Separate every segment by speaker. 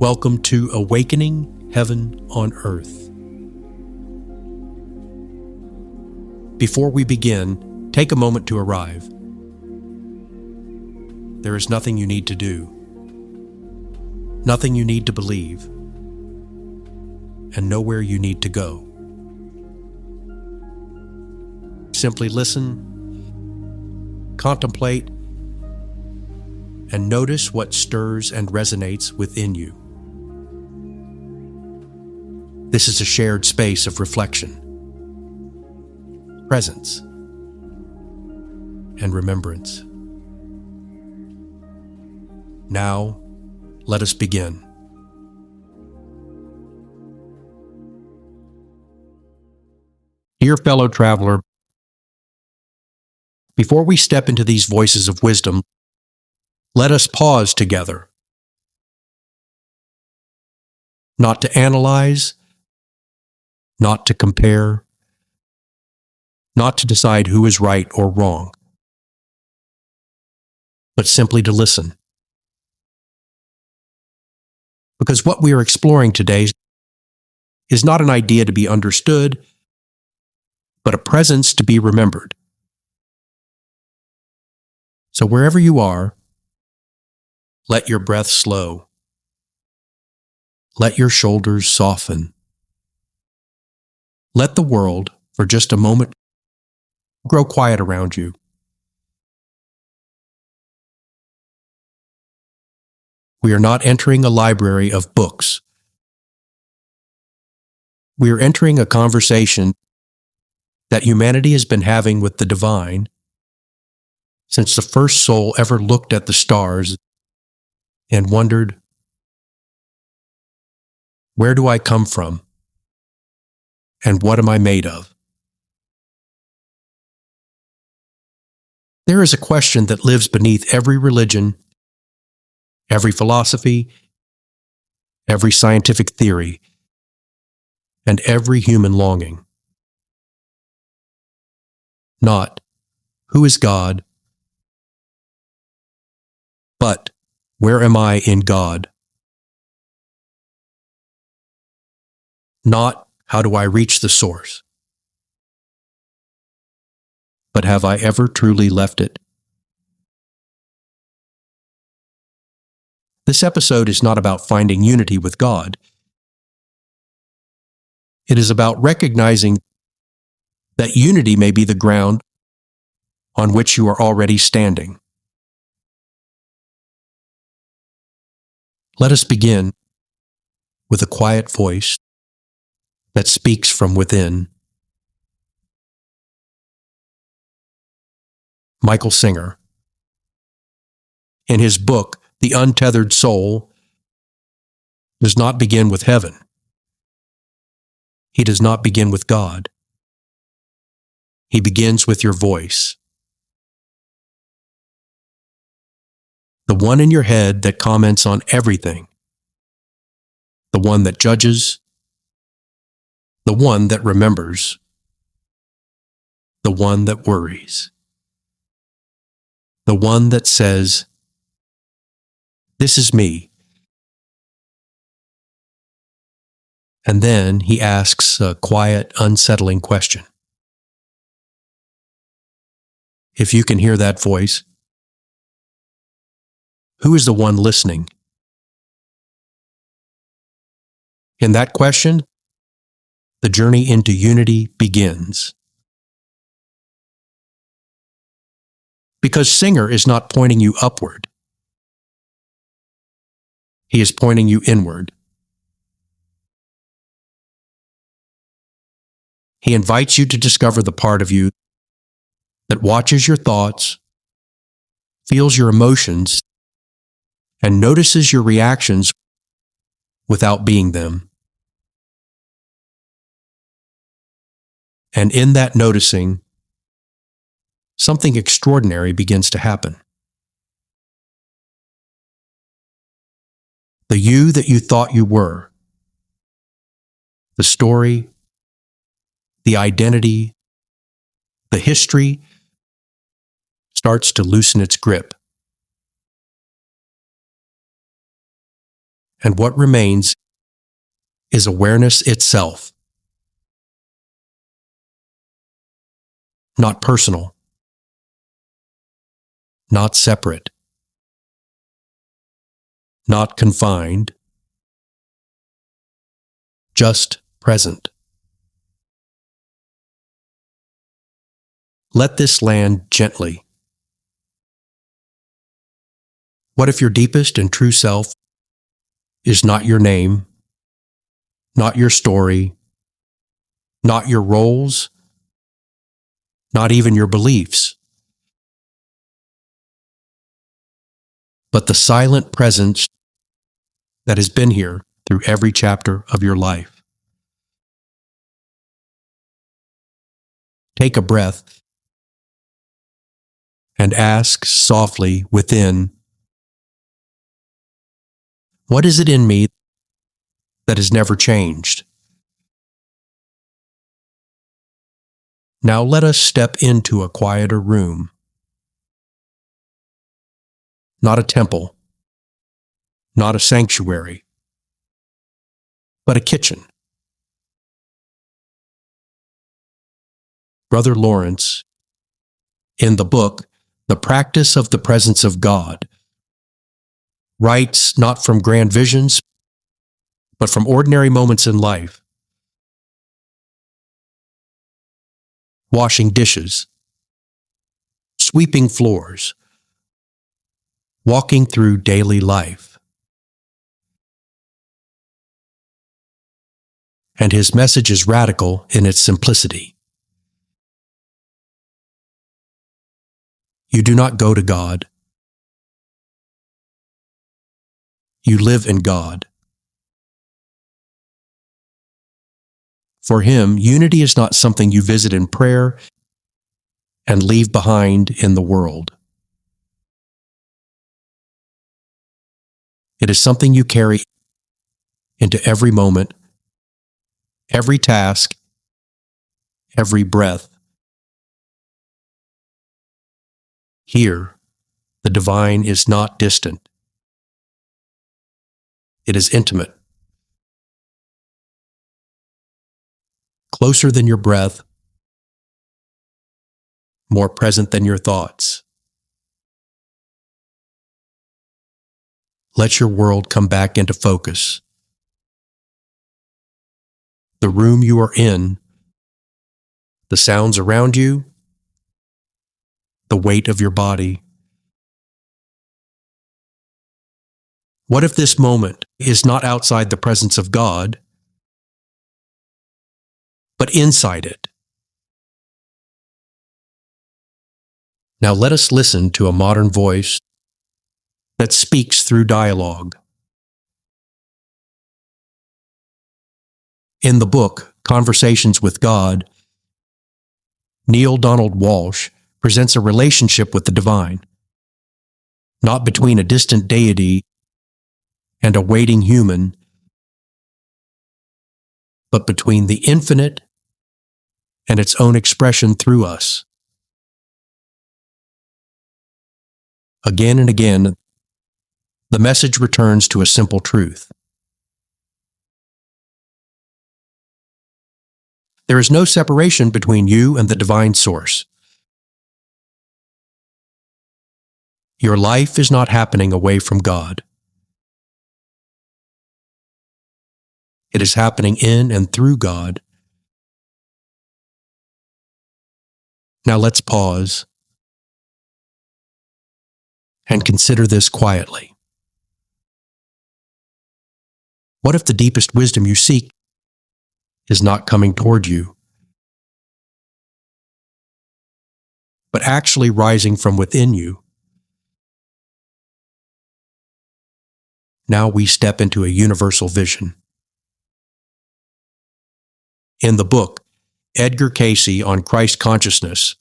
Speaker 1: Welcome to Awakening Heaven on Earth. Before we begin, take a moment to arrive. There is nothing you need to do, nothing you need to believe, and nowhere you need to go. Simply listen, contemplate, and notice what stirs and resonates within you. This is a shared space of reflection, presence, and remembrance. Now, let us begin. Dear fellow traveler, before we step into these voices of wisdom, let us pause together. Not to analyze, not to compare, not to decide who is right or wrong, but simply to listen. Because what we are exploring today is not an idea to be understood, but a presence to be remembered. So wherever you are, let your breath slow. Let your shoulders soften. Let the world, for just a moment, grow quiet around you. We are not entering a library of books. We are entering a conversation that humanity has been having with the divine since the first soul ever looked at the stars and wondered, where do I come from? And what am I made of? There is a question that lives beneath every religion, every philosophy, every scientific theory, and every human longing. Not, who is God? But, where am I in God? Not, how do I reach the source? But have I ever truly left it? This episode is not about finding unity with God. It is about recognizing that unity may be the ground on which you are already standing. Let us begin with a quiet voice that speaks from within. Michael Singer, in his book, The Untethered Soul, does not begin with heaven. He does not begin with God. He begins with your voice. The one in your head that comments on everything. The one that judges. The one that remembers. The one that worries. The one that says, this is me. And then he asks a quiet, unsettling question. If you can hear that voice, who is the one listening? In that question, the journey into unity begins. Because Singer is not pointing you upward. He is pointing you inward. He invites you to discover the part of you that watches your thoughts, feels your emotions, and notices your reactions without being them. And in that noticing, something extraordinary begins to happen. The you that you thought you were, the story, the identity, the history, starts to loosen its grip. and what remains is awareness itself. Not personal, not separate, not confined, just present. Let this land gently. What if your deepest and true self is not your name, not your story, not your roles, not even your beliefs, but the silent presence that has been here through every chapter of your life? Take a breath and ask softly within, what is it in me that has never changed? Now let us step into a quieter room. Not a temple, not a sanctuary, but a kitchen. Brother Lawrence, in the book, The Practice of the Presence of God, writes not from grand visions, but from ordinary moments in life. Washing dishes, sweeping floors, walking through daily life. And his message is radical in its simplicity. You do not go to God. You live in God. For him, unity is not something you visit in prayer and leave behind in the world. It is something you carry into every moment, every task, every breath. Here, the divine is not distant. It is intimate, closer than your breath, more present than your thoughts. Let your world come back into focus. The room you are in, the sounds around you, the weight of your body. What if this moment is not outside the presence of God, but inside it? Now let us listen to a modern voice that speaks through dialogue. In the book, Conversations with God, Neil Donald Walsh presents a relationship with the divine, not between a distant deity and a waiting human, but between the infinite and its own expression through us. Again and again, the message returns to a simple truth. There is no separation between you and the divine source. Your life is not happening away from God. It is happening in and through God. Now let's pause and consider this quietly. What if the deepest wisdom you seek is not coming toward you, but actually rising from within you? Now we step into a universal vision. In the book, Edgar Cayce on Christ consciousness,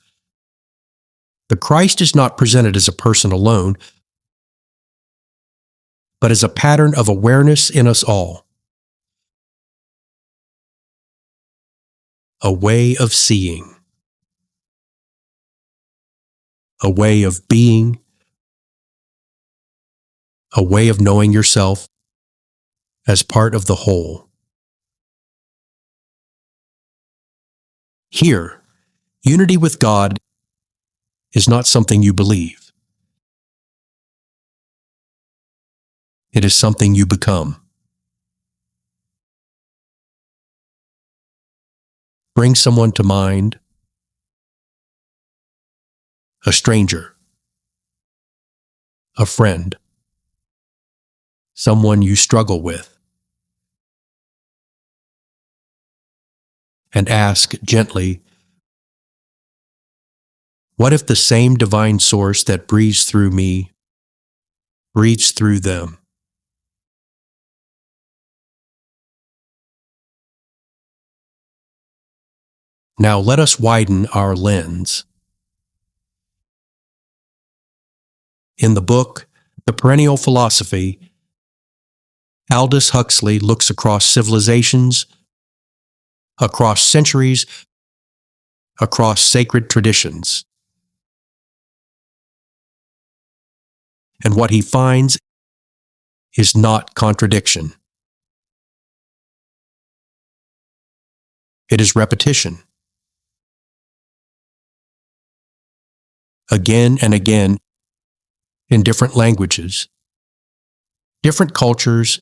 Speaker 1: the Christ is not presented as a person alone, but as a pattern of awareness in us all. A way of seeing, a way of being, a way of knowing yourself, as part of the whole. Here, unity with God is not something you believe. It is something you become. Bring someone to mind, a stranger, a friend, someone you struggle with, and ask gently, what if the same divine source that breathes through me breathes through them? Now let us widen our lens. In the book, The Perennial Philosophy, Aldous Huxley looks across civilizations, across centuries, across sacred traditions. And what he finds is not contradiction. It is repetition. Again and again, in different languages, different cultures,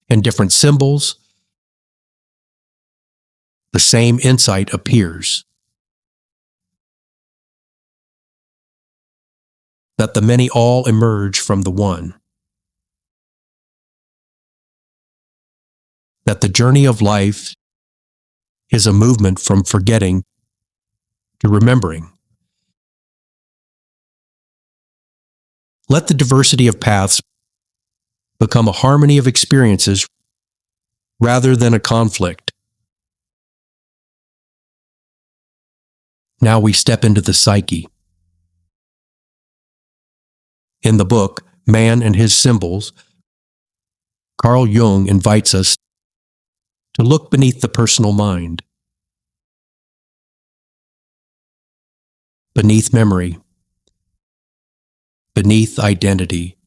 Speaker 1: and different symbols, the same insight appears. That the many all emerge from the one. That the journey of life is a movement from forgetting to remembering. Let the diversity of paths become a harmony of experiences rather than a conflict. Now we step into the psyche. In the book, Man and His Symbols, Carl Jung invites us to look beneath the personal mind, beneath memory, beneath identity,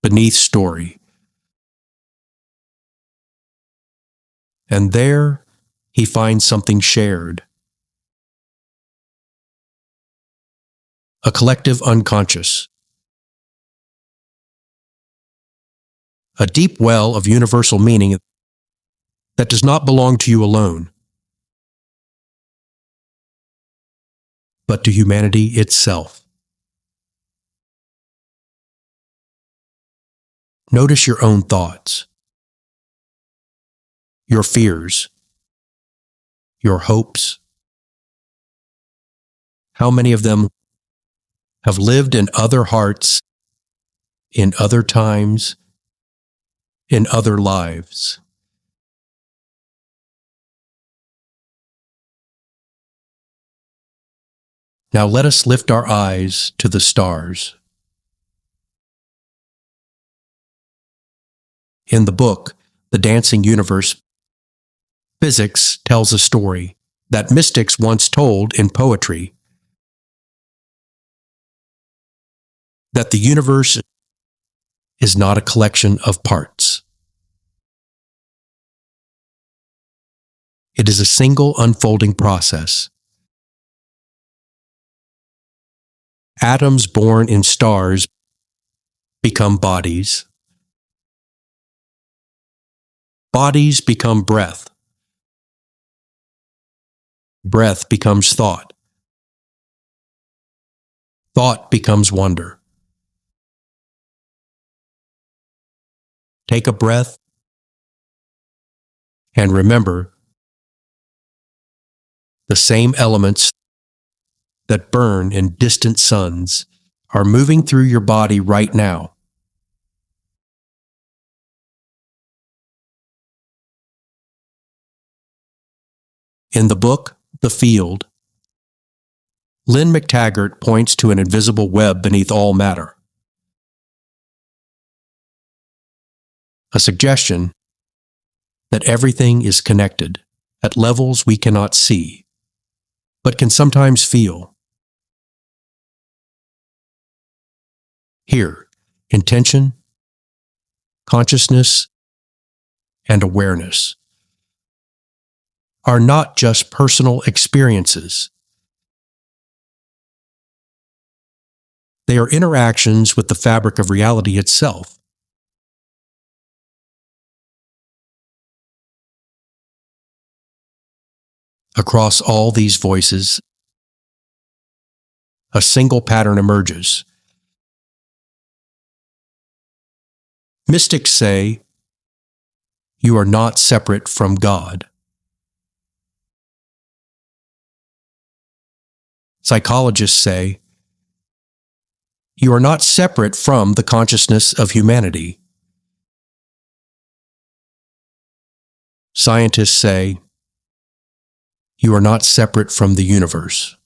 Speaker 1: beneath story. And there he finds something shared. A collective unconscious. A deep well of universal meaning that does not belong to you alone, but to humanity itself. Notice your own thoughts, your fears, your hopes. How many of them have lived in other hearts, in other times, in other lives? Now let us lift our eyes to the stars. In the book, The Dancing Universe, physics tells a story that mystics once told in poetry, that the universe is not a collection of parts. It is a single unfolding process. Atoms born in stars become bodies. Bodies become breath. Breath becomes thought. Thought becomes wonder. Take a breath and remember the same elements that burn in distant suns are moving through your body right now. In the book, The Field, Lynn McTaggart points to an invisible web beneath all matter. A suggestion that everything is connected at levels we cannot see, but can sometimes feel. Here, intention, consciousness, and awareness are not just personal experiences. They are interactions with the fabric of reality itself. Across all these voices, a single pattern emerges. Mystics say, you are not separate from God. Psychologists say, you are not separate from the consciousness of humanity. Scientists say, you are not separate from the universe.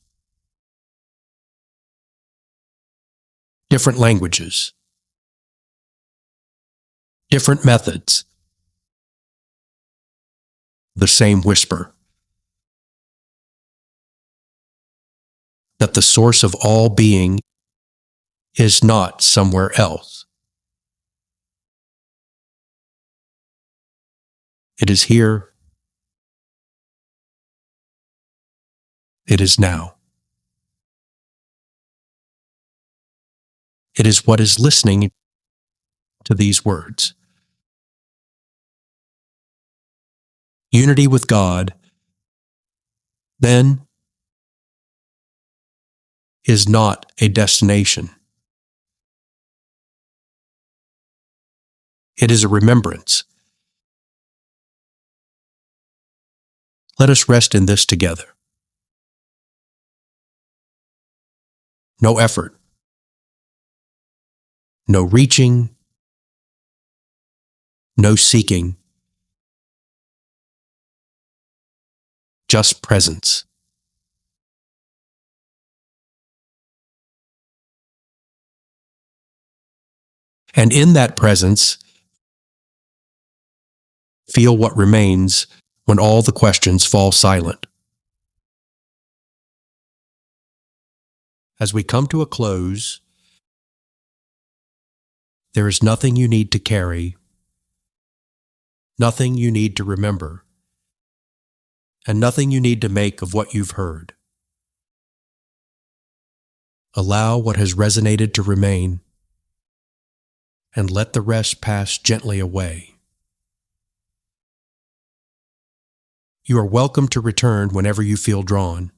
Speaker 1: Different languages, different methods, the same whisper. That the source of all being is not somewhere else. It is here. It is now. It is what is listening to these words. Unity with God, then, is not a destination. It is a remembrance. Let us rest in this together. No effort, no reaching, no seeking, just presence. And in that presence, feel what remains when all the questions fall silent. As we come to a close, there is nothing you need to carry, nothing you need to remember, and nothing you need to make of what you've heard. Allow what has resonated to remain, and let the rest pass gently away. You are welcome to return whenever you feel drawn.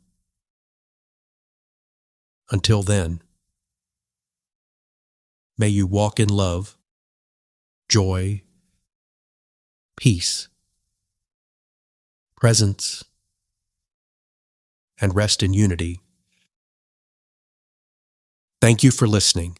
Speaker 1: Until then, may you walk in love, joy, peace, presence, and rest in unity. Thank you for listening.